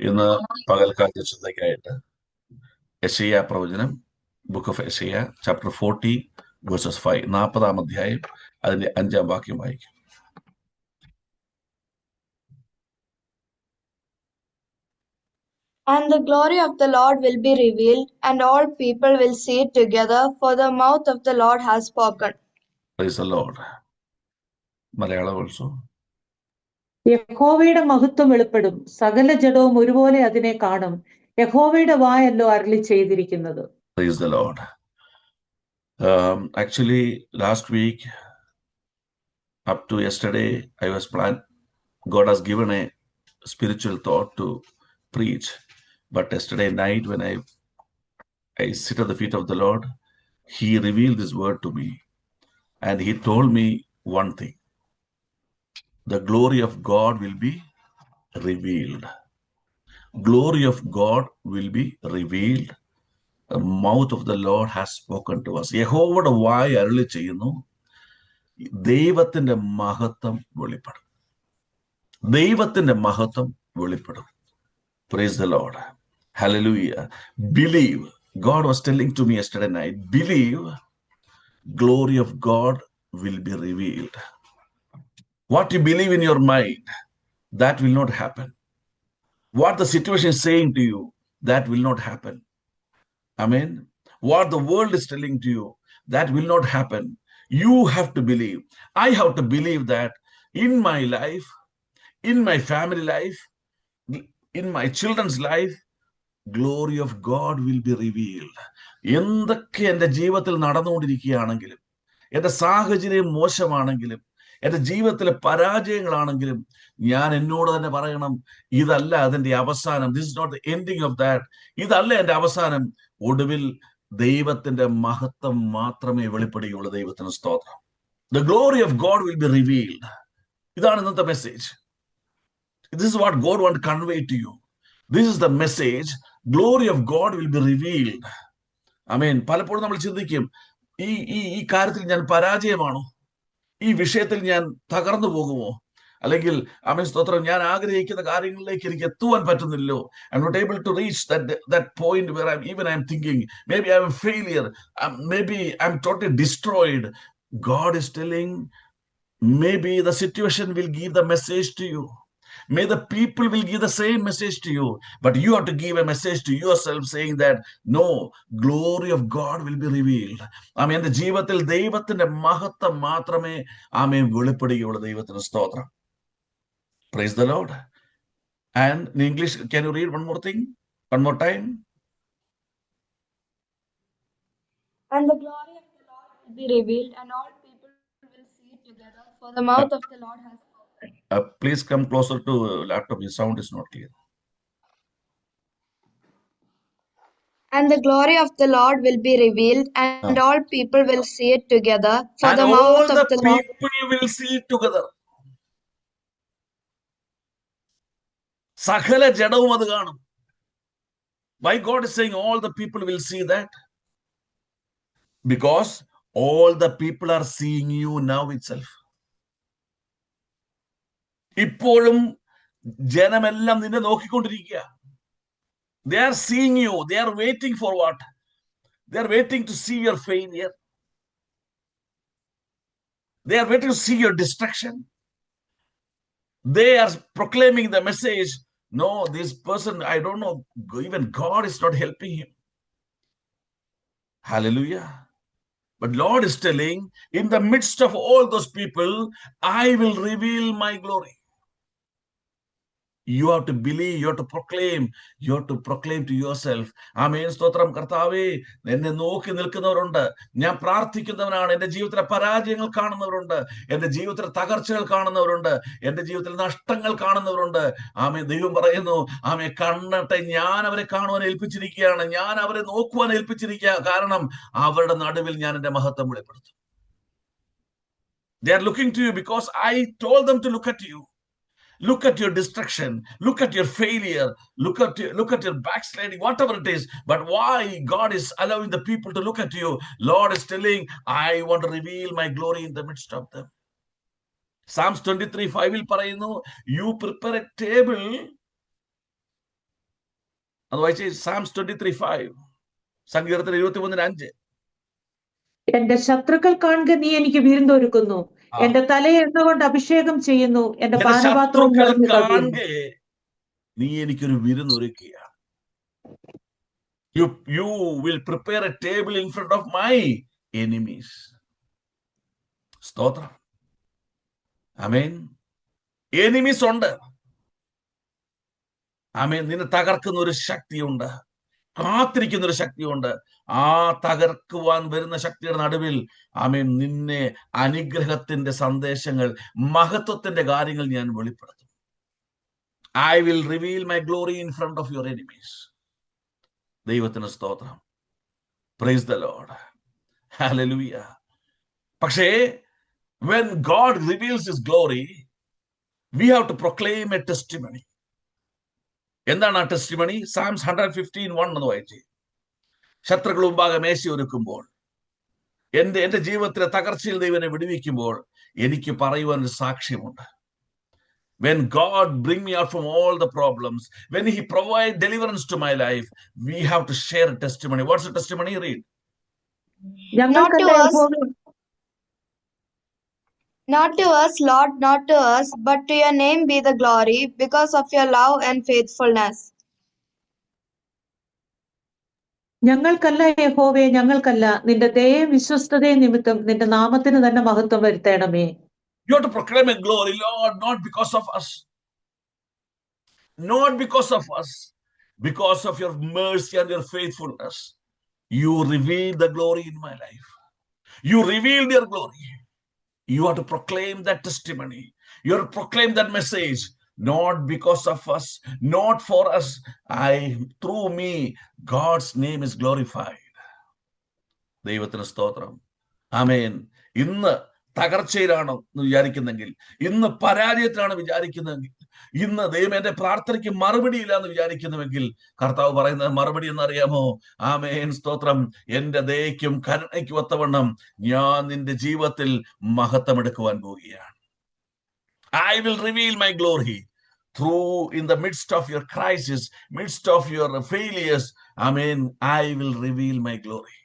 ഇന്ന് പകൽക്കാലത്തെ ചിന്തയ്ക്കായിട്ട് യെശയ്യാ പ്രവചനം, book of യെശയ്യാ, chapter 40 versus 5, 40-ാം അധ്യായം അതിന്റെ 5-ാം വാക്യം വായിക്കും. And the glory of the Lord will be revealed, and all people will see it together, for the mouth of the Lord has spoken. Praise the Lord. Malayalam also. യഹോവയുടെ മഹത്വം വെളിപ്പെടും, സകല ജഡവും ഒരുപോലെ അതിനെ കാണും. യഹോവയുടെ വായല്ലോ അരുളി ചെയ്തിരിക്കുന്നത്. Praise the Lord. Actually, last week up to yesterday, I was planned. God has given a spiritual thought to preach, but yesterday night when I sit at the feet of the Lord, He revealed this word to me, and He told me one thing: the glory of God will be revealed. Glory of God will be revealed. The mouth of the Lord has spoken to us. യഹോവയുടെ വായ് അരുളി ചെയ്യുന്നു, ദൈവത്തിന്റെ മഹത്വം വെളിപ്പെടും. ദൈവത്തിന്റെ മഹത്വം വെളിപ്പെടും. Praise the Lord. Hallelujah. Believe. God was telling to me yesterday night, believe, glory of God will be revealed. What you believe in your mind, that will not happen. What the situation is saying to you, that will not happen. Amen. What the world is telling to you, that will not happen. You have to believe. I have to believe that in my life, in my family life, in my children's life, glory of God will be revealed. എന്തൊക്കെ എൻ്റെ ജീവിതത്തിൽ നടന്നുകൊണ്ടിരിക്കുകയാണെങ്കിലും, എൻ്റെ സാഹചര്യം മോശമാണെങ്കിലും, എൻ്റെ ജീവിതത്തിലെ പരാജയങ്ങളാണെങ്കിലും, ഞാൻ എന്നോട് തന്നെ പറയണം, ഇതല്ല അതിൻ്റെ അവസാനം. This is not the ending of that. ഇതല്ല എൻ്റെ അവസാനം. ഒടുവിൽ ദൈവത്തിന്റെ മഹത്വം മാത്രമേ വെളിപ്പെടുകയുള്ളൂ. ദൈവത്തിന് സ്തോത്രം. The glory of God will be revealed. ഇതാണ് ഇന്നത്തെ message. This is what God wants to convey to you. This is the message. Glory of God will be revealed. ആമേൻ. പലപ്പോഴും നമ്മൾ ചിന്തിക്കും, ഈ കാര്യത്തിൽ ഞാൻ പരാജയമാണോ? ഈ വിഷയത്തിൽ ഞാൻ തകർന്നു പോകുമോ? അല്ലെങ്കിൽ ആമേൻ സ്തോത്രം, ഞാൻ ആഗ്രഹിക്കുന്ന കാര്യങ്ങളിലേക്ക് എനിക്ക് എത്തുവാൻ പറ്റുന്നില്ലോ. I'm not able to reach that point where I'm thinking maybe I'm a failure, maybe I'm totally destroyed. God is telling, maybe the situation will give the message to you. May the people will give the same message to you, but you have to give a message to yourself saying that no, glory of God will be revealed. ആമേൻ. എന്റെ ജീവിതത്തിൽ ദൈവത്തിന്റെ മഹത്വം മാത്രമേ ആമേൻ വെളിപ്പെടുകയുള്ളൂ. ദൈവത്തിന് സ്തോത്രം. Praise the Lord. And in English, can you read one more thing? One more time. And the glory of the Lord will be revealed, and all people will see it together, for the mouth of the Lord has spoken. Please come closer to laptop. Your sound is not clear. And the glory of the Lord will be revealed, and all people will see it together, for And the all mouth the of the Lord. people will see it together. സകല ജഡവും അത് കാണും. Why God is saying all the people will see that? Because all the people are seeing you now itself. ഇപ്പോഴും ജനമെല്ലാം നിന്നെ നോക്കിക്കൊണ്ടിരിക്കുക. They are seeing you. They are waiting for what? They are waiting to see your failure. They are waiting to see your destruction. They are proclaiming the message, no, this person, I don't know, even God is not helping him. Hallelujah. But Lord is telling, in the midst of all those people, I will reveal my glory. You have to believe, you have to proclaim to yourself. ആമേൻ സ്തോത്രം. കർത്താവേ, എന്നെ നോക്കി നിൽക്കുന്നവരുണ്ട്. ഞാൻ പ്രാർത്ഥിക്കുന്നവനാണ്. എൻ്റെ ജീവിതത്തിലെ പരാജയങ്ങൾ കാണുന്നവരുണ്ട്. എൻ്റെ ജീവിതത്തിലെ തകർച്ചകൾ കാണുന്നവരുണ്ട്. എൻ്റെ ജീവിതത്തിൽ നഷ്ടങ്ങൾ കാണുന്നവരുണ്ട്. ആമേൻ. ദൈവം പറയുന്നു, ആമേൻ, കണ്ണട്ടെ, ഞാൻ അവരെ കാണുവാൻ ഏൽപ്പിച്ചിരിക്കുകയാണ്. ഞാൻ അവരെ നോക്കുവാൻ ഏൽപ്പിച്ചിരിക്കുക. കാരണം അവരുടെ നടുവിൽ ഞാൻ എൻ്റെ മഹത്വം വെളിപ്പെടുത്തും. They are looking to you because I told them to look at you. Look at your destruction. Look at your failure. Look at your backsliding, whatever it is. But why God is allowing the people to look at you? Lord is telling, I want to reveal my glory in the midst of them. Psalms 23:5 പറയുന്നു, you prepare a table അത് വായിച്ച് സാംസ് 23:5, സങ്കീർത്തനം 23:5. എന്റെ ശത്രുക്കൾ കാണുക നീ എനിക്ക് വിരുന്നൊരുക്കുന്നു. ആ. എന്റെ തലയെ എണ്ണ കൊണ്ട് അഭിഷേകം ചെയ്യുന്നു. എന്റെ എന്റെ പാനപാത്രവും ശത്രുക്കൾ നിറഞ്ഞു കവിയുന്നു. കാണെ നീ എനിക്കൊരു വിരുന്നൊരുക്കുക. You will prepare a table in front of my enemies. സ്തോത്രം. ആമേൻ. എനിമീസ് ഉണ്ട്. ആമേൻ. നിന്നെ തകർക്കുന്ന ഒരു ശക്തിയുണ്ട്, കാത്തിരിക്കുന്ന ഒരു ശക്തിയുണ്ട്. ആ തകർക്കുവാൻ വരുന്ന ശക്തിയുടെ നടുവിൽ ആമേൻ നിന്നെ അനുഗ്രഹത്തിന്റെ സന്ദേശങ്ങൾ, മഹത്വത്തിന്റെ കാര്യങ്ങൾ ഞാൻ വെളിപ്പെടുത്തും. I will reveal my glory in front of your enemies. ദൈവത്തിന് സ്തോത്രം. Praise the Lord. Hallelujah. പക്ഷേ when God reveals his glory, we have to proclaim a testimony. എന്താണ് ആ ടെസ്റ്റിമണി? സാംസ് 115:1 എന്ന് വായിച്ചേ. ശത്രുക്കൾ മുമ്പാകെ മേശ ഒരുക്കുമ്പോൾ, എന്റെ ജീവിതത്തിലെ തകർച്ചയിൽ ദൈവനെ വിടുവിക്കുമ്പോൾ എനിക്ക് പറയുവാൻ ഒരു സാക്ഷ്യമുണ്ട്. When God bring me out from all the problems, when he provide deliverance to my life, we have to share a testimony. What's the testimony? Read. Not to us, Lord, not to us, but to your name be the glory, because of your love and faithfulness. ഞങ്ങൾക്കല്ല യഹോവേ, ഞങ്ങൾക്കല്ല, നിന്റെ ദയയും വിശ്വസ്തതയും നിമിത്തം നിന്റെ നാമത്തിന് തന്നെ മഹത്വം വരുത്തണമേ. You have to proclaim a glory, Lord, not because of us. Not because of us. Because of your mercy and your faithfulness. You reveal the glory in my life. You revealed your glory. You have to proclaim that testimony. You have to proclaim that message. Not because of us, not for us. Through me, God's name is glorified. ദൈവത്തിന് സ്തോത്രം. ആമേൻ. ഇന്ന് തകർച്ചയിലാണോ എന്ന് വിചാരിക്കുന്നെങ്കിൽ, ഇന്ന് പരാജയത്തിലാണ് വിചാരിക്കുന്നതെങ്കിൽ, ഇന്ന് ദൈവം എന്റെ പ്രാർത്ഥനയ്ക്ക് മറുപടിയില്ല എന്ന് വിചാരിക്കുന്നുവെങ്കിൽ, കർത്താവ് പറയുന്നത് മറുപടി എന്നറിയാമോ? ആമേൻ, സ്തോത്രം. എന്റെ ദയയ്ക്കും കരുണയ്ക്കും ഒത്തവണ്ണം ഞാൻ നിന്റെ ജീവിതത്തിൽ മഹത്വമെടുക്കുവാൻ പോവുകയാണ്. I will reveal my glory through in the midst of your crisis, midst of your failures. Amen. I will reveal my glory.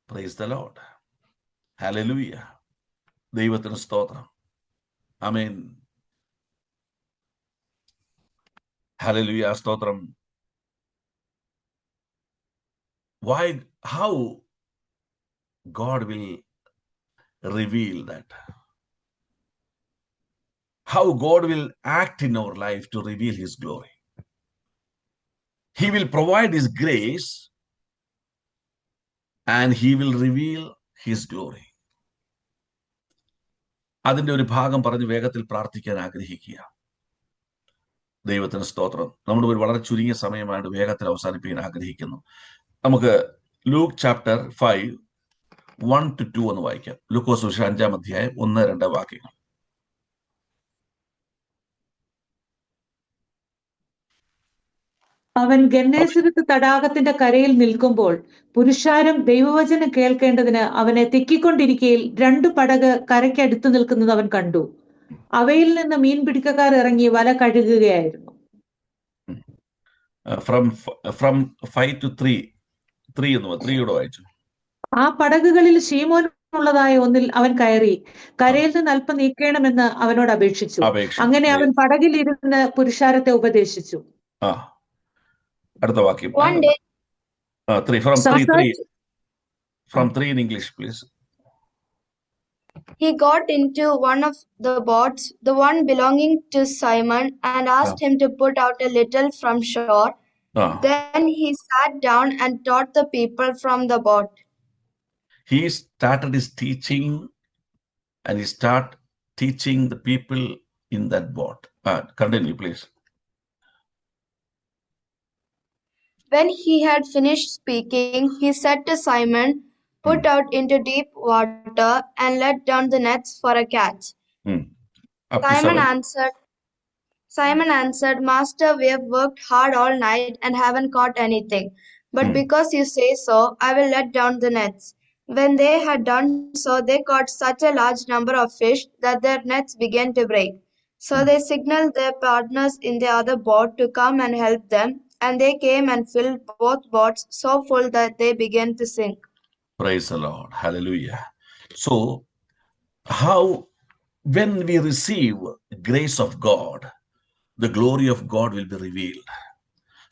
Praise the Lord. Hallelujah. ദൈവത്തിന് സ്തോത്രം. ആമേൻ. Hallelujah. സ്തോത്രം. How God will reveal that? How God will act in our life to reveal his glory. He will provide his grace and he will reveal his glory. അതിന്റെ ഒരു ഭാഗം പറഞ്ഞ് വേഗത്തിൽ പ്രാർത്ഥിക്കാൻ ആഗ്രഹിക്കുക. ദൈവത്തിന് സ്തോത്രം. നമ്മൾ ഒരു വളരെ ചുരുങ്ങിയ സമയമായിട്ട് വേഗത്തിൽ അവസാനിപ്പിക്കാൻ ആഗ്രഹിക്കുന്നു. നമുക്ക് ലൂക്ക് ചാപ്റ്റർ 5 1-2 എന്ന് വായിക്കാം. ലൂക്കോസ് സുവിശേഷം 5-ാം അധ്യായം 1-2 വാക്യങ്ങൾ. അവൻ ഗന്നേസരത്ത് തടാകത്തിന്റെ കരയിൽ നിൽക്കുമ്പോൾ പുരുഷാരം ദൈവവചനം കേൾക്കേണ്ടതിന് അവനെ തിക്കിക്കൊണ്ടിരിക്കയിൽ 2 പടക് കരയ്ക്കടുത്തു നിൽക്കുന്നത് അവൻ കണ്ടു. അവയിൽ നിന്ന് മീൻപിടിക്കക്കാർ ഇറങ്ങി വല കഴുകുകയായിരുന്നു. From 5 to 3 എന്ന് 3 വായിച്ചു. ആ പടകുകളിൽ ശീമോൻ ഉള്ളതായ ഒന്നിൽ അവൻ കയറി കരയിൽ നിന്ന് അല്പം നീക്കണമെന്ന് അവനോട് അപേക്ഷിച്ചു. അങ്ങനെ അവൻ പടകിൽ ഇരുന്ന് പുരുഷാരത്തെ ഉപദേശിച്ചു. അടുത്ത വാക്യം. From 3 in English, please. He got into one of the boats, the one belonging to Simon, and asked him to put out a little from shore. Then he sat down and taught the people from the boat. He started his teaching and he started teaching the people in that boat. Continue, please. When he had finished speaking, he said to Simon, "Put out into deep water and let down the nets for a catch." Simon answered, "Master, we have worked hard all night and haven't caught anything. But because you say so, I will let down the nets." When they had done so, they caught such a large number of fish that their nets began to break. So they signaled their partners in the other boat to come and help them, and they came and filled both boats so full that they began to sink. Praise the Lord. Hallelujah. So, how, when we receive grace of God, the glory of God will be revealed.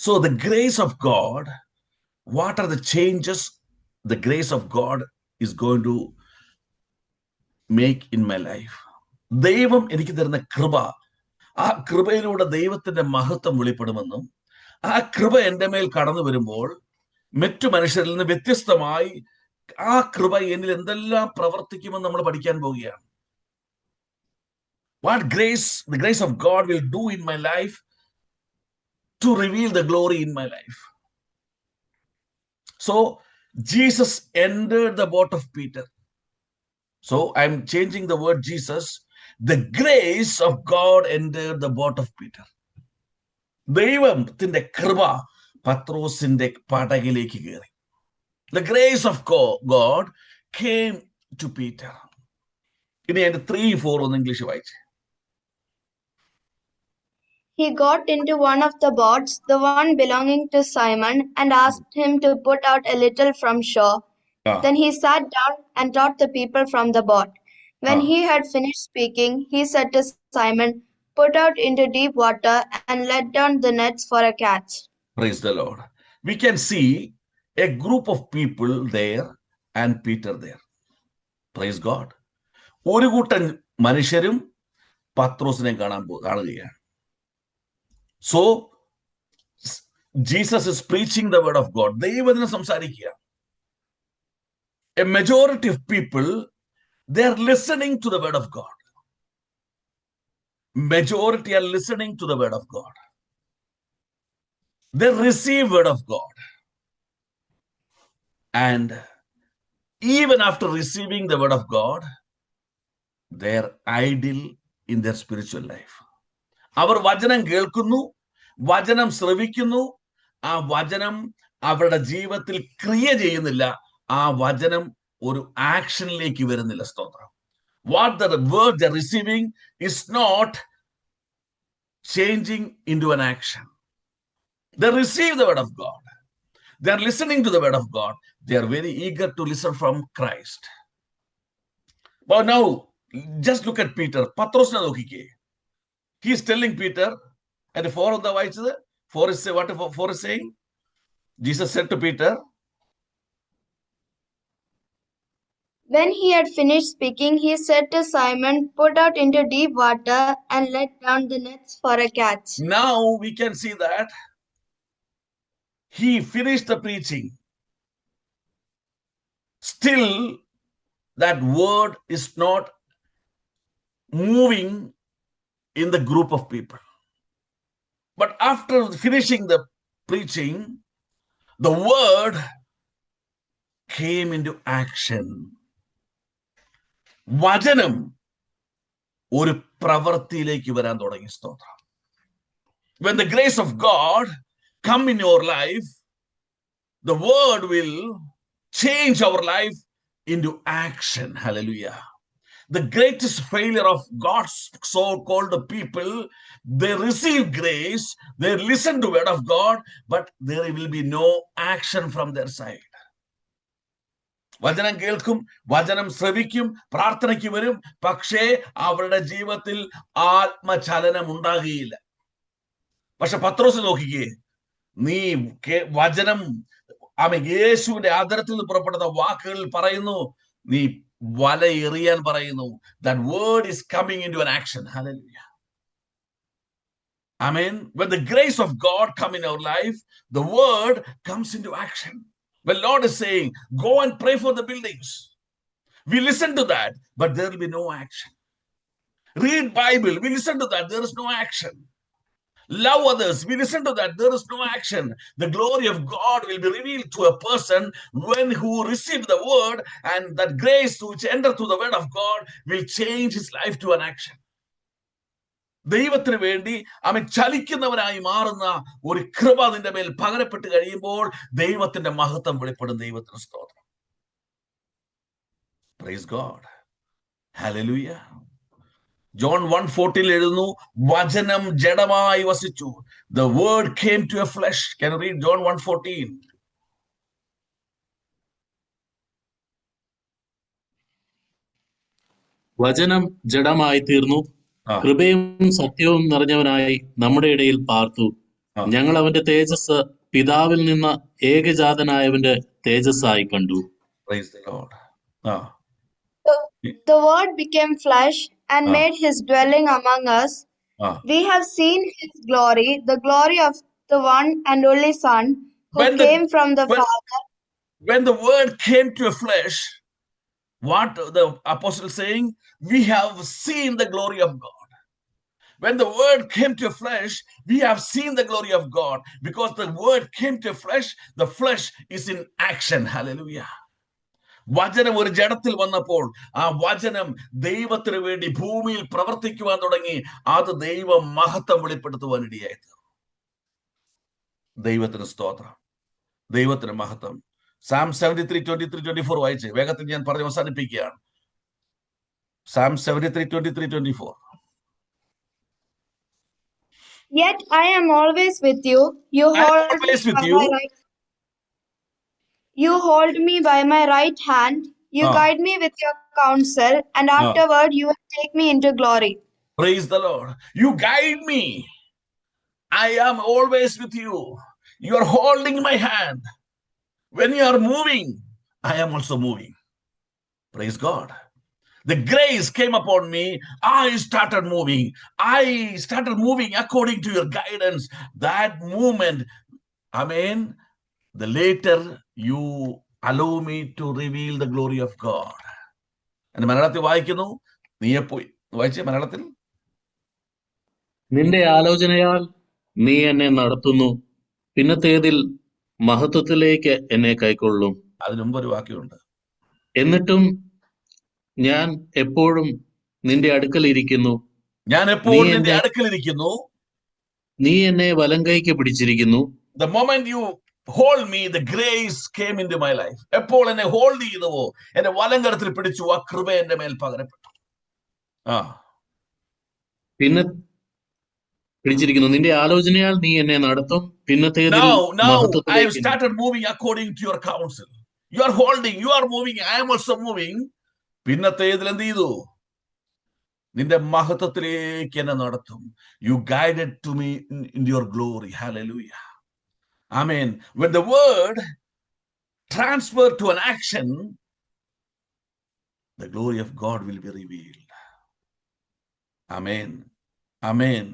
So, the grace of God, what are the changes the grace of God is going to make in my life? ദൈവം എനിക്ക് തരുന്ന കൃപ, ആ കൃപയിലൂടെ ദൈവത്തിന്റെ മഹത്വം വെളിപ്പെടുമെന്നും ആ കൃപ എൻ്റെ മേൽ കടന്നു വരുമ്പോൾ മറ്റു മനുഷ്യരിൽ നിന്ന് വ്യത്യസ്തമായി ആ കൃപ എന്നിൽ എന്തെല്ലാം പ്രവർത്തിക്കുമെന്ന് നമ്മൾ പഠിക്കാൻ പോവുകയാണ്. What grace, the grace of God will do in my life to reveal the glory in my life. So, Jesus entered the boat of Peter. So, I'm changing the word Jesus. The grace of God entered the boat of Peter. ദൈവത്തിന്റെ കൃപ പത്രോസിന്റെ പടകിലേക്ക് കയറി. The grace of God came to Peter. ഇനി അതിന്റെ 3-4 ഒന്ന് English വായിച്ചേ. He got into one of the boats, the one belonging to Simon, and asked him to put out a little from shore. Then he sat down and taught the people from the boat. When he had finished speaking, he said to Simon, "Put out into deep water and let down the nets for a catch." Praise the Lord. We can see a group of people there and Peter there. Praise God. ഒരു കൂട്ടം മനുഷ്യരും പത്രോസിനെ കാണുകയാണ്. So, Jesus is preaching the word of God. ദൈവത്തിനെ സംസാരിക്കുക. A majority of people, they are listening to the word of God. Majority are listening to the word of God. They receive word of God. And even after receiving the word of God, they are idle in their spiritual life. അവർ വചനം കേൾക്കുന്നു, വചനം ശ്രവിക്കുന്നു, ആ വചനം അവരുടെ ജീവിതത്തിൽ ക്രിയ ചെയ്യുന്നില്ല, ആ വചനം ഒരു ആക്ഷനിലേക്ക് വരുന്നില്ല. സ്തോത്രം. What the word they're receiving is not changing into an action. They receive the word of God. They're listening to the word of God. They are very eager to listen from Christ. But now, just look at Peter. പത്രോസിനെ നോക്കിക്കേ. He is telling Peter, and the 4 of the wives, 4 is what 4 is saying? Jesus said to Peter, when he had finished speaking, he said to Simon, "Put out into deep water and let down the nets for a catch." Now we can see that he finished the preaching. Still, that word is not moving in the group of people. But after finishing the preaching, the word came into action. വചനം ഒരു പ്രവൃത്തിയിലേക്ക് വരാൻ തുടങ്ങി. സ്തോത്രം. When the grace of God come in your life, the word will change our life into action. Hallelujah. The greatest failure of God's so-called people, they receive grace, they listen to the word of God, but there will be no action from their side. വചനം കേൾക്കും, വചനം ശ്രവിക്കും, പ്രാർത്ഥനയ്ക്ക് വരും, പക്ഷേ അവരുടെ ജീവിതത്തിൽ ആത്മചലനം ഉണ്ടാകുകയില്ല. പക്ഷെ പത്രോസ് നോക്കിക്കേ, നീ വചനം യേശുവിന്റെ ആദരത്തിൽ നിന്ന് പുറപ്പെടുന്ന വാക്കുകളിൽ പറയുന്നു, നീ വല എറിയാൻ പറയുന്നു. That word is coming into an action. Hallelujah. Amen. When the grace of God come in our life, the word comes into action. When Lord is saying, go and pray for the buildings, we listen to that, but there will be no action. Read Bible, we listen to that, there is no action. Love others, we listen to that, there is no action. The glory of God will be revealed to a person when who receives the word, and that grace which enter through the word of God will change his life to an action. ദൈവത്തിന് വേണ്ടി അവൻ ചലിക്കുന്നവനായി മാറുന്ന ഒരു കൃപ നിന്റെ മേൽ പകരപ്പെട്ട് കഴിയുമ്പോൾ ദൈവത്തിന്റെ മഹത്വം വെളിപ്പെടും. ദൈവത്തിന് സ്തോത്രം. Praise God. Hallelujah. John 1:14 എഴുതുന്നു, വചനം ജഡമായി വസിച്ചു, The word came to a flesh. Can you read John 1:14? വചനം ജഡമായി തീർന്നു, കൃപയും സത്യവും നിറഞ്ഞവനായി നമ്മുടെ ഇടയിൽ പാർത്തു. ഞങ്ങൾ അവന്റെ തേജസ് പിതാവിൽ നിന്ന് ഏകജാതനായവന്റെ തേജസ്സായി കണ്ടു. Praise the Lord. The Word became flesh and made his dwelling among us. We have seen his glory, the glory of the one and only Son, who came from the Father. When the word came to a flesh, what the apostle is saying? We have seen the glory of God. When the word came to a flesh, we have seen the glory of God. Because the word came to a flesh, the flesh is in action. Hallelujah. വചനം ഒരു ജഡത്തിൽ വന്നപ്പോൾ ആ വചനം ദൈവത്തിന് വേണ്ടി ഭൂമിയിൽ പ്രവർത്തിക്കുവാൻ തുടങ്ങി. അത് ദൈവ മഹത്വം വെളിപ്പെടുത്തുവാൻ ഇടയായത്. ദൈവത്തിന് സ്തോത്രം, ദൈവത്തിന് മഹത്വം. Psalm 73:23-24 വായിച്ച് വേഗത്തിൽ ഞാൻ പറഞ്ഞ് അവസാനിപ്പിക്കുകയാണ്. Psalm 73:23-24. Yet I am always with you. You hold me by my right hand. You guide me with your counsel, and afterward you will take me into glory. Praise the Lord. You guide me. I am always with you. You are holding my hand. When you are moving, I am also moving. Praise God. The grace came upon me. I started moving. I started moving according to your guidance. That movement, amen, the later you allow me to reveal the glory of God. And മലയാളത്തിൽ വായിക്കുന്നു. നീയെ പോയി വായിച്ചേ മലയാളത്തിൽ. നിന്റെ ആലോചനയാൽ നീ എന്നെ നടത്തുന്നു, പിന്നത്തേതിൽ മഹത്വത്തിലേക്ക് എന്നെ കൈക്കൊള്ളും. അതിനു മുമ്പ് ഒരു വാക്യമുണ്ട്. എന്നിട്ടും ഞാൻ എപ്പോഴും നിന്റെ അടുക്കൽ ഇരിക്കുന്നു. ഞാൻ എപ്പോഴും നിന്റെ അടുക്കൽ ഇരിക്കുന്നു. നീ എന്നെ വലങ്കൈക്ക് പിടിച്ചിരിക്കുന്നു. The moment you hold me, the grace came into my life. എപ്പോൾ എന്നെ ഹോൾഡ് ചെയ്തുവോ, എന്നെ വലങ്കരത്തിൽ പിടിച്ചു, ആ കൃപ എന്റെ മേൽ പകരപ്പെട്ടു. പിന്നെ പിടിച്ചിരിക്കുന്നു. നിന്റെ ആലോചനയാൽ നീ എന്നെ നടത്തും, പിന്നത്തേതിൽ Now I have മഹത്വത്തിലേക്ക്. started moving according to your counsel. You are holding, you are moving, I am also moving. പിന്നത്തേതിൽ എന്ത് ചെയ്തു? നിന്റെ മഹത്വത്തിലേക്ക് എന്നെ നടത്തും. You guided to me in your glory. Hallelujah. Amen. When the word transferred to an action, the glory of God will be revealed. Amen. Amen.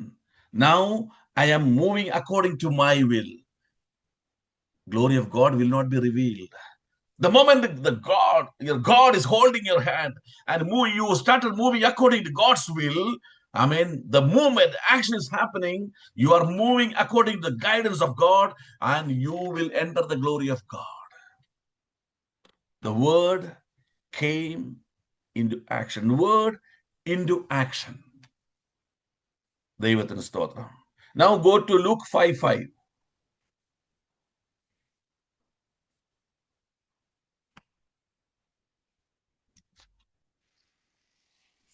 Now I am moving according to my will. Glory of God will not be revealed. The moment your God is holding your hand and you started moving according to God's will, amen, the moment action is happening, you are moving according to the guidance of God and you will enter the glory of God. The word came into action. Word into action. ദൈവത്തിന് സ്തോത്രം. Now go to Luke 5:5.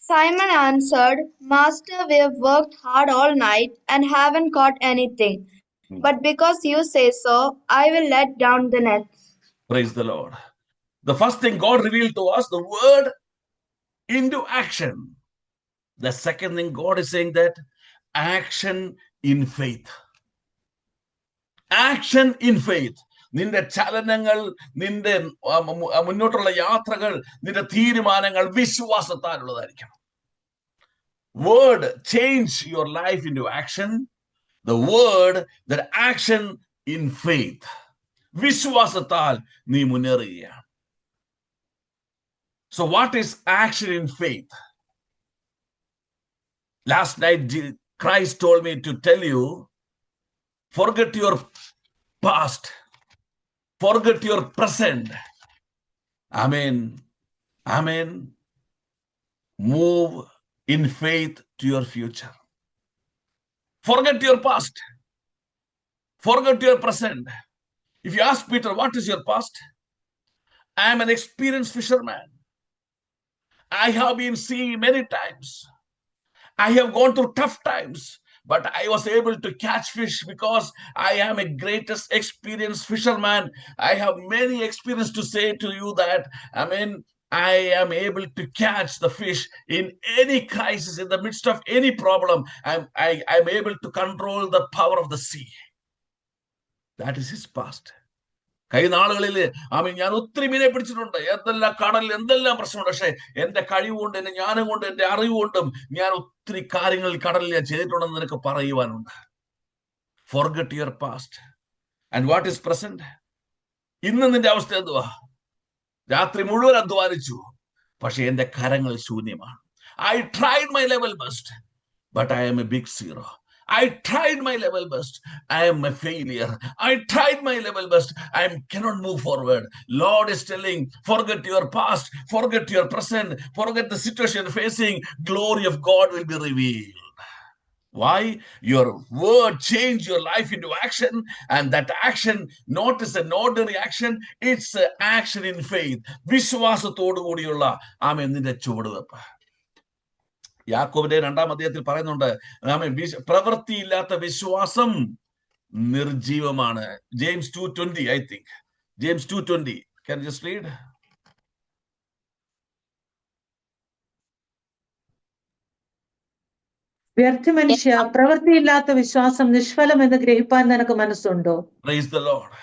Simon answered, Master, we have worked hard all night and haven't caught anything. But because you say so, I will let down the nets. Praise the Lord. The first thing God revealed to us, the word into action. The second thing God is saying that action in faith. Action in faith. നിന്റെ ചലനങ്ങൾ, നിന്റെ മുന്നോട്ടുള്ള യാത്രകൾ, നിന്റെ തീരുമാനങ്ങൾ വിശ്വാസത്താലുള്ളതായിരിക്കണം. Word change your life into action. The word, that action in faith. വിശ്വാസത്താൽ നീ മുന്നേറുകയാണ്. So what is action in faith? Last night Christ told me to tell you, forget your past, forget your present. Amen. Amen. Move in faith to your future. Forget your past. Forget your present. If you ask Peter, what is your past? I am an experienced fisherman. I have been seeing many times. I have gone through tough times. but I was able to catch fish because I am a greatest experienced fisherman. I have many experience to say to you that, I am able to catch the fish in any crisis, in the midst of any problem. I'm able to control the power of the sea. That is his past. കഴിഞ്ഞ നാളുകളിൽ ഞാൻ ഒത്തിരി മീനെ പിടിച്ചിട്ടുണ്ട്. എന്തെല്ലാം കടലിൽ എന്തെല്ലാം പ്രശ്നമുണ്ട്. പക്ഷെ എന്റെ കഴിവുകൊണ്ട്, എന്റെ ജ്ഞാനം കൊണ്ട്, എന്റെ അറിവുകൊണ്ടും ഞാൻ ഒത്തിരി കാര്യങ്ങൾ കടലിൽ ഞാൻ ചെയ്തിട്ടുണ്ടെന്ന് നിനക്ക് പറയുവാനുണ്ട്. Forget your past and what is present. ഇന്ന് നിന്റെ അവസ്ഥ എന്തുവാ? രാത്രി മുഴുവൻ അധ്വാനിച്ചു, പക്ഷെ എന്റെ കരങ്ങൾ ശൂന്യമാണ്. I tried my level best, but I am a big zero. I tried my level best. I am a failure. I tried my level best. I cannot move forward. Lord is telling, forget your past, forget your present, forget the situation facing. Glory of God will be revealed. Why? Your word changed your life into action, and that action not is an ordinary action, it's an action in faith. വിശ്വാസത്തോടു കൂടിയുള്ള നിന്റെ ചുവടുവെപ്പ്. യാക്കോബിന്റെ 2-ാം അധ്യായത്തിൽ പറയുന്നുണ്ട്, പ്രവൃത്തിയില്ലാത്ത വിശ്വാസം നിർജീവമാണ്. James 2:20, I think. James 2:20. Can you just read? വ്യർത്ഥ മനുഷ്യ, പ്രവൃത്തിയില്ലാത്ത വിശ്വാസം നിഷ്ഫലം എന്ന് ഗ്രഹിപ്പാൻ നിനക്ക് മനസ്സുണ്ടോ? Praise the Lord.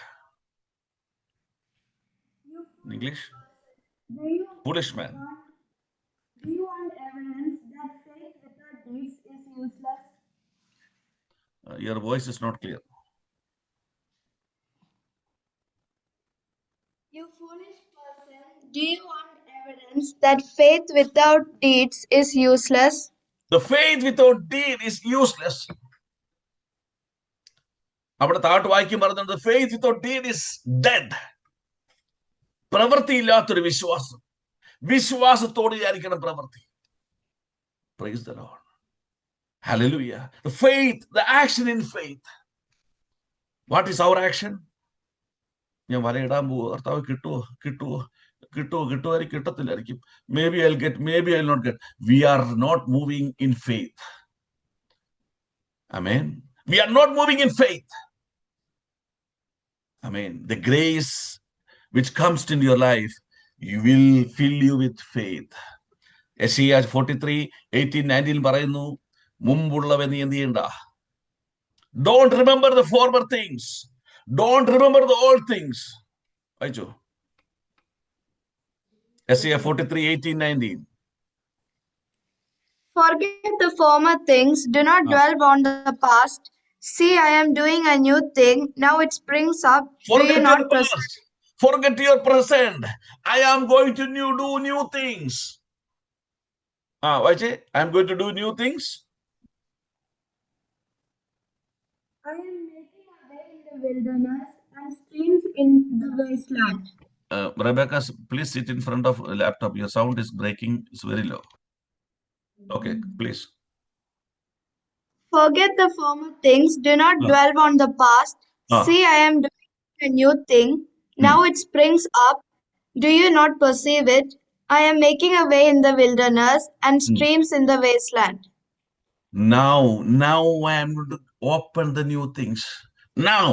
In English? Foolish man. Do you want evidence that faith without deeds is useless? Your voice is not clear. You foolish person, do you want evidence that faith without deeds is useless? The faith without deed is useless. അവിടെ താഴോട്ട് വായിക്കും പറയുന്നത്, the faith without deed is dead. പ്രവൃത്തിയില്ലാത്തൊരു വിശ്വാസം. വിശ്വാസത്തോടെ ആയിരിക്കണം പ്രവൃത്തി. Praise the Lord. Hallelujah. The faith, the action in faith. What is our action? ഞാൻ വലയിടാൻ പോവുക, കർത്താവ് കിട്ടത്തില്ലായിരിക്കും. Maybe I'll get, maybe I'll not get. We are not moving in faith. Amen. We are not moving in faith. Amen. The grace which comes into your life, you will fill you with faith. Isaiah 43:18-19 പറയുന്നു, മുമ്പുള്ളവ നീ എന്ത് ചെയ്യണ്ട. Don't remember the former things. Don't remember the old things. വായിച്ചോ. Isaiah 43:18-19. Forget the former things, do not dwell on the past. See, I am doing a new thing, now it springs up. Do Forget you your not past. Forget your present. I am going to do new things. വായിച്ചേ. I am going to do new things. I am making a way in the wilderness and streams in the wasteland. Rebecca, please sit in front of a laptop. Your sound is breaking. It's very low. Okay, please. Forget the former things, do not dwell on the past. See, I am doing a new thing, now it springs up. Do you not perceive it? I am making a way in the wilderness and streams in the wasteland. Now I am going to open the new things. Now.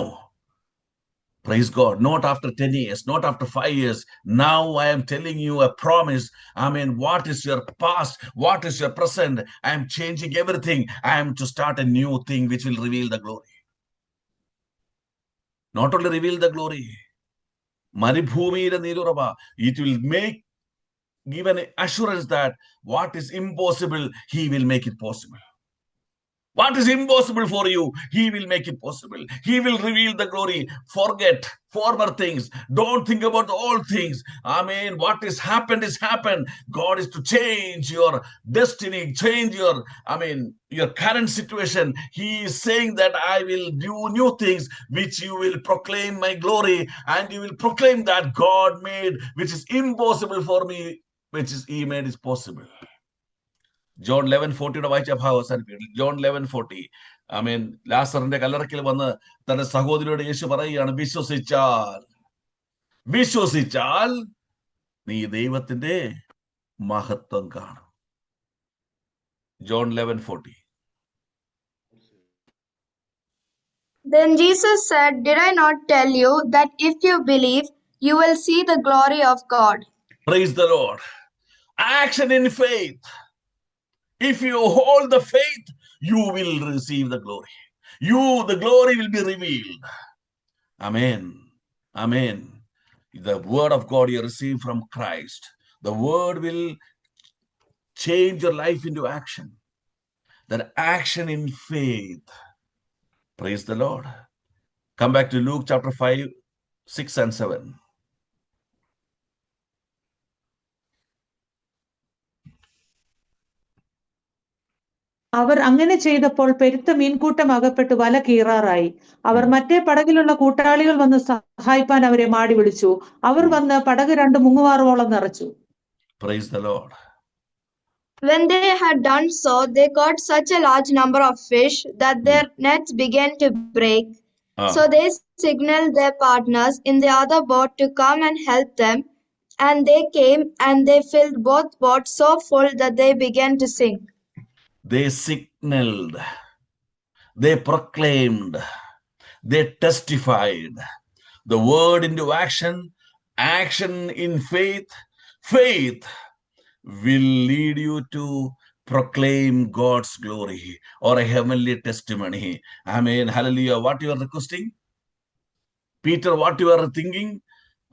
Praise God. Not after 10 years, not after 5 years. Now I am telling you a promise. What is your past? What is your present? I am changing everything. I am to start a new thing which will reveal the glory. Not only reveal the glory. Maribhumiyile Nilurava. It will give an assurance that what is impossible, He will make it possible. What is impossible for you, He will make it possible. He will reveal the glory. Forget former things. Don't think about the old things. What has happened is happened. God is to change your destiny, change your current situation. He is saying that I will do new things which you will proclaim my glory, and you will proclaim that God made, which is impossible for me, which is He made is possible. John 11:40 വായിച്ച ഭാഗം അവസാനിപ്പിക്കും. John 11:40. ലാസറിന്റെ Kallarakkal വന്ന് തന്റെ സഹോദരിയോട് യേശു പറയുകയാണ്, വിശ്വസിച്ചാൽ നീ ദൈവത്തിന്റെ മഹത്വം കാണും. John 11:40. Then Jesus said, Did I not tell you that if you believe, you will see the glory of God? Praise the Lord. Action in faith. If you hold the faith, you will receive the glory. The glory will be revealed. Amen. Amen. The word of God you receive from Christ, the word will change your life into action. That action in faith. Praise the Lord. Come back to Luke chapter 5, 6 and 7. അവർ അങ്ങനെ ചെയ്തപ്പോൾ പെരുത്ത മീൻകൂട്ടം അകപ്പെട്ട് വല കീറാറായി. അവർ മറ്റേ പടകിലുള്ള കൂട്ടാളികൾ വന്ന് സഹായിപ്പാൻ അവരെ മാടി വിളിച്ചു. അവർ വന്ന് പടക് 2 മുങ്ങുവാറോളം നിറച്ചു. Praise the Lord. When they had done so, they caught such a large number of fish that their nets began to break. So they signaled their partners in the other boat to come and help them. And they came and they filled both boats so full that they began to sink. They signaled, they proclaimed, they testified. The word into action, action in faith. Faith will lead you to proclaim God's glory or a heavenly testimony. Amen. Hallelujah. What you are requesting? Peter, what you are thinking?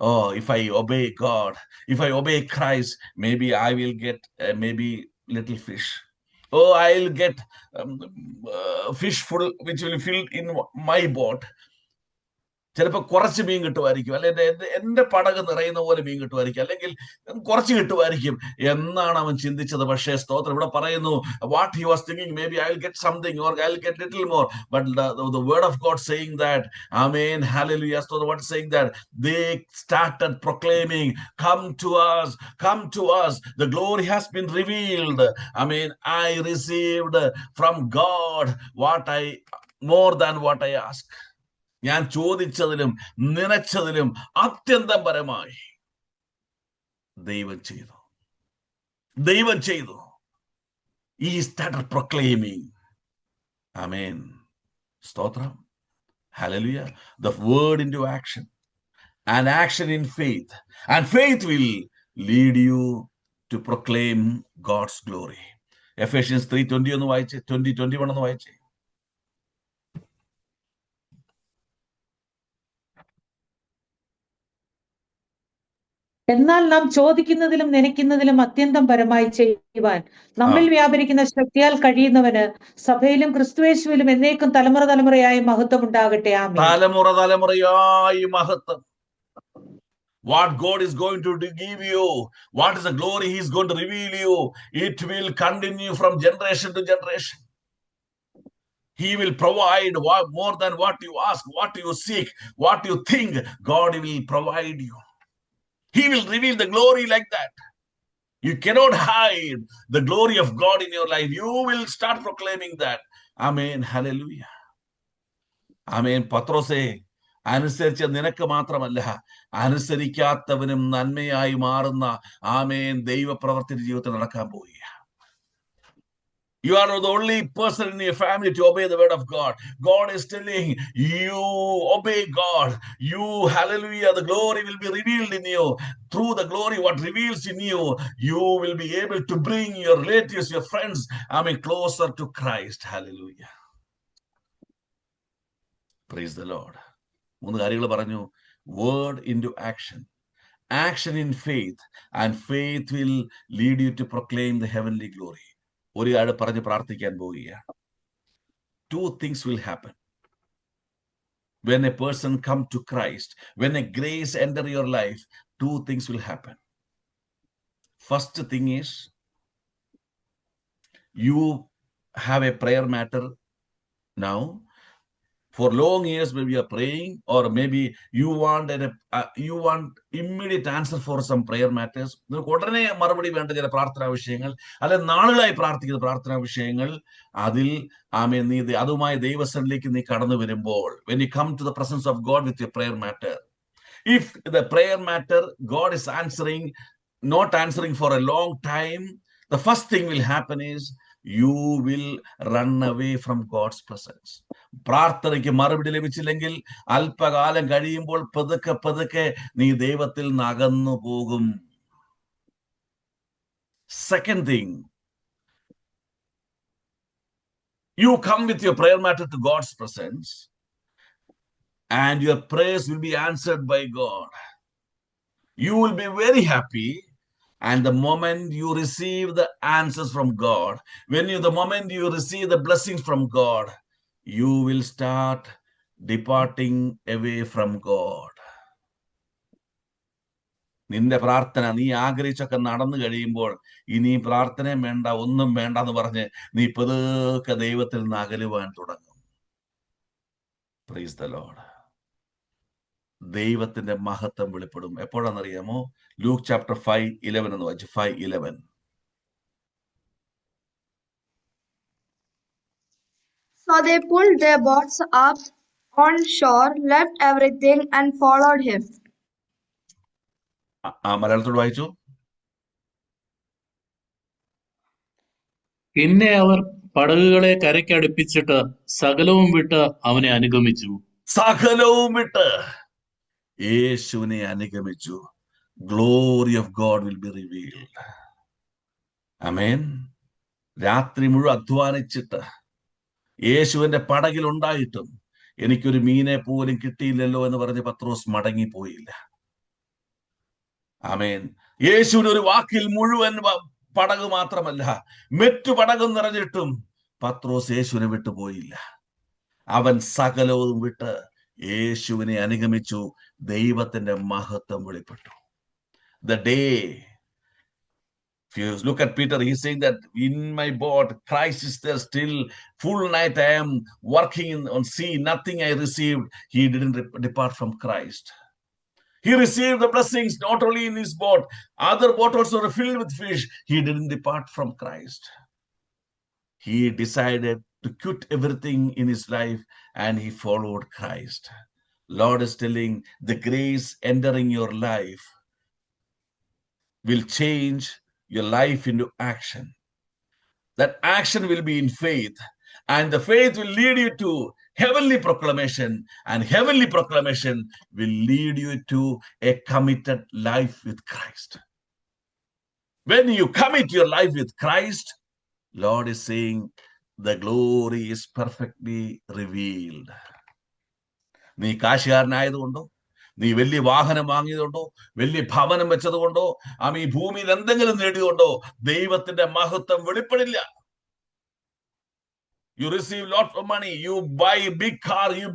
Oh, if I obey God, if I obey Christ, maybe I will get maybe little fish. Oh, I'll get fish full, which will fill in my boat. ചിലപ്പോൾ കുറച്ച് മീൻ കിട്ടുമായിരിക്കും, അല്ലെ എന്റെ പടക് നിറയുന്ന പോലെ മീൻ കിട്ടുമായിരിക്കും, അല്ലെങ്കിൽ കുറച്ച് കിട്ടുമായിരിക്കും എന്നാണ് അവൻ ചിന്തിച്ചത്. പക്ഷേ സ്തോത്രം ഇവിടെ പറയുന്നു, what he was thinking, may be I will get something or I will get little more, but the word of God saying that, amen, hallelujah, സ്തോത്രം, what saying that they started proclaiming, come to us, the glory has been revealed. Amen. I received from God what I more than what I asked. ഞാൻ ചോദിച്ചതിലും നനച്ചതിലും അത്യന്തം പരമായി ദൈവം ചെയ്തു. He started proclaiming. Amen. സ്തോത്രം. Hallelujah. The word into action, and action in faith, and faith will lead you to proclaim God's glory. Ephesians 3:20 ഒന്ന് വായിച്ചേ, 20:21 ഒന്ന് വായിച്ചേ. എന്നാൽ നാം ചോദിക്കുന്നതിലും നനയ്ക്കുന്നതിലും അത്യന്തം പരമായി ചെയ്യുവാൻ നമ്മിൽ വ്യാപരിക്കുന്ന ശക്തിയാൽ കഴിയുന്നവന് സഭയിലും ക്രിസ്തുയേശുവിലും എന്നേക്കും തലമുറയായി മഹത്വം ഉണ്ടാകട്ടെ. ആമേൻ. തലമുറയായി മഹത്വം. What God is going to give you, what is the glory He is going to reveal you, it will continue from generation to generation. He will provide more than what you ask, what you seek, what you think. God will provide you. He will reveal the glory like that. You cannot hide the glory of God in your life. You will start proclaiming that. Amen. Hallelujah. Amen. പത്രോസേ, അനുസരിച്ച നിനക്ക് മാത്രമല്ല, അനുസരിക്കാത്തവനും നന്മയായി മാറുന്ന ആമേൻ ദൈവപ്രവർത്തി ജീവിതത്തിൽ നടക്കാൻ പോവുക. You are the only person in your family to obey the word of God. God is telling you, obey God. You, hallelujah, the glory will be revealed in you. Through the glory, what reveals in you, you will be able to bring your relatives, your friends, closer to Christ. Hallelujah. Praise the Lord. 3 കാര്യങ്ങൾ പറഞ്ഞു. Word into action. Action in faith. And faith will lead you to proclaim the heavenly glory. ഒരു കാര്യം പറഞ്ഞ് പ്രാർത്ഥിക്കാൻ പോവുകയാണ്. 2 things will happen when a person come to Christ. When a grace enter your life, 2 things will happen. First thing is, you have a prayer matter now. For long years, maybe you are praying, or maybe you want immediate answer for some prayer matters. ഉടനെ മറുപടി വേണ്ട ചില പ്രാർത്ഥനാ വിഷയങ്ങൾ, അല്ലെ നാളുകളായി പ്രാർത്ഥിക്കുന്ന പ്രാർത്ഥനാ വിഷയങ്ങൾ, അതിൽ നീ അതുമായി ദൈവസന്നിധിയിലേക്ക് നീ കടന്നു വരുമ്പോൾ, when you come to the presence of God with your prayer matter, if the prayer matter God is not answering for a long time, the first thing will happen is you will run away from God's presence. പ്രാർത്ഥനയ്ക്ക് മറുപടി ലഭിച്ചില്ലെങ്കിൽ അല്പകാലം കഴിയുമ്പോൾ പതുക്കെ പതുക്കെ നീ ദൈവത്തിൽ നിന്ന് അകന്നു പോകും. Second thing, you come with your prayer matter to God's presence and your prayers will be answered by God. You will be very happy. And the moment you receive the answers from God, the moment you receive the blessings from God, you will start departing away from God. നിന്റെ പ്രാർത്ഥന നീ ആഗ്രഹിച്ചൊക്കെ നടന്നു കഴിയുമ്പോൾ ഇനി പ്രാർത്ഥനയും വേണ്ട, ഒന്നും വേണ്ട എന്ന് പറഞ്ഞ് നീ പതുക്കെ ദൈവത്തിൽ നിന്ന് അകലുവാൻ തുടങ്ങും. Praise the Lord. ദൈവത്തിന്റെ മഹത്വം വെളിപ്പെടും. എപ്പോഴാണെന്നറിയാമോ? ലൂക്ക് ചാപ്റ്റർ 5:11 എന്ന് വായിച്ചു. 5:11. So they pulled their boats up on shore, left everything, and followed him. മലയാളത്തോട് വായിച്ചു. പിന്നെ അവർ പടകുകളെ കരയ്ക്കടുപ്പിച്ചിട്ട് സകലവും വിട്ട് അവനെ അനുഗമിച്ചു. സകലവും വിട്ട് യേശുവിനെ അനുഗമിച്ചു. Glory of God will be revealed. Amen. രാത്രി മുഴുവൻ അധ്വാനിച്ചിട്ട് യേശുവിന്റെ പടകിൽ ഉണ്ടായിട്ടും എനിക്കൊരു മീനെ പോലും കിട്ടിയില്ലല്ലോ എന്ന് പറഞ്ഞ് പത്രോസ് മടങ്ങിപ്പോയില്ല. ആമേൻ. യേശുവിന് ഒരു വാക്കിൽ മുഴുവൻ പടക് മാത്രമല്ല, മറ്റു പടകും നിറഞ്ഞിട്ടും പത്രോസ് യേശുവിനെ വിട്ടുപോയില്ല. അവൻ സകലവും വിട്ട് യേശുവിനെ അനുഗമിച്ചു. ദൈവത്തിന്റെ മഹത്വം വെളിപ്പെട്ടു. The day, if you look at Peter, he's saying that in my boat, Christ is there still. Full night I am working on sea, nothing I received. He didn't depart from Christ. He received the blessings not only in his boat, other boats also were filled with fish. He didn't depart from Christ. He decided to quit everything in his life and he followed Christ. Lord is telling, the grace entering your life will change your life into action. That action will be in faith, and the faith will lead you to heavenly proclamation, and heavenly proclamation will lead you to a committed life with Christ. When you commit your life with Christ, Lord is saying the glory is perfectly revealed. നീ കാശുകാരനായതുകൊണ്ടോ, നീ വലിയ വാഹനം വാങ്ങിയതുകൊണ്ടോ, വലിയ ഭവനം വെച്ചതുകൊണ്ടോ, ഈ ഭൂമിയിൽ എന്തെങ്കിലും നേടിയതുകൊണ്ടോ ദൈവത്തിന്റെ മഹത്വം വെളിപ്പെടില്ല. You receive lot of money, you buy a big car, you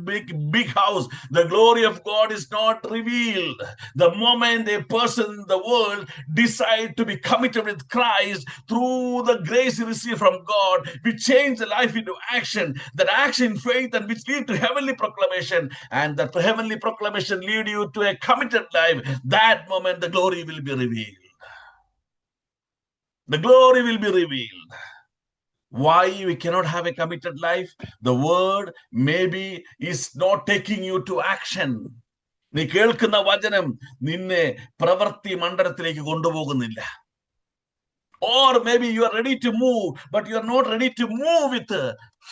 big house. The glory of God is not revealed. The moment a person in the world decide to be committed with Christ through the grace he received from God, we change the life into action. That action, faith, and which lead to heavenly proclamation, and that heavenly proclamation lead you to a committed life. That moment the glory will be revealed. The glory will be revealed. Why we cannot have a committed life? The word maybe is not taking you to action. നീ കേൾക്കുന്ന വചനം നിന്നെ പ്രവൃത്തി മണ്ഡലത്തിലേക്ക് കൊണ്ടുപോകുന്നില്ല. Or maybe you are ready to move, but you are not ready to move with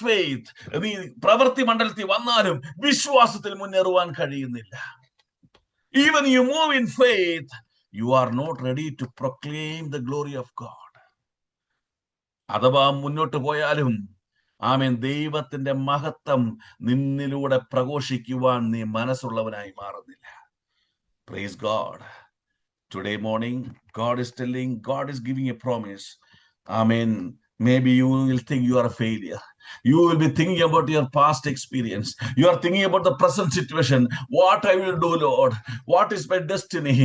faith. നീ പ്രവൃത്തി മണ്ഡലത്തിൽ വന്നാലും വിശ്വാസത്തിൽ മുന്നേറുവാൻ കഴിയുന്നില്ല. Even you move in faith, you are not ready to proclaim the glory of God. അഥവാ മുന്നോട്ട് പോയാലും ആമേൻ ദൈവത്തിന്റെ മഹത്വം നിന്നിലൂടെ പ്രഘോഷിക്കുവാൻ നീ മനസ്സുള്ളവനായി മാറുന്നില്ല. Praise God. Today morning, God is giving a promise. Amen. Maybe you will think you are a failure. You will be thinking about your past experience. You are thinking about the present situation. What I will do, Lord? What is my destiny?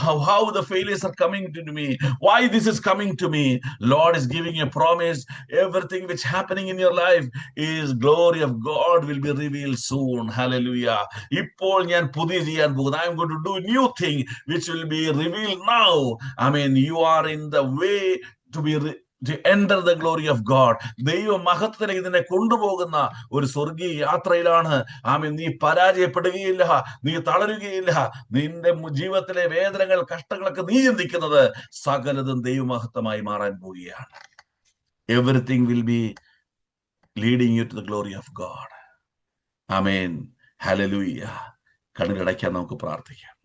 How the failures are coming to me? Why this is coming to me? Lord is giving a promise. Everything which is happening in your life is glory of God will be revealed soon. Hallelujah. ഇപ്പോൾ ഞാൻ പുതിയ ചെയ്യാൻ പോകുന്നു. I am going to do a new thing which will be revealed now. Amen. You are in the way to enter the glory of God. ദൈവ മഹത്വത്തിലേക്ക് ഇതിനെ കൊണ്ടുപോകുന്ന ഒരു സ്വർഗീയ യാത്രയിലാണ്. ആമേൻ. നീ പരാജയപ്പെടുകയില്ല, നീ തളരുകയില്ല. നിന്റെ ജീവിതത്തിലെ വേദനകൾ, കഷ്ടങ്ങളൊക്കെ നീ ചിന്തിക്കുന്നത് സകലതും ദൈവമഹത്വമായി മാറാൻ പോവുകയാണ്. everything will be leading you to the glory of God. Amen. Hallelujah. കണ്ണുകളടയ്ക്കാൻ നമുക്ക് പ്രാർത്ഥിക്കാം.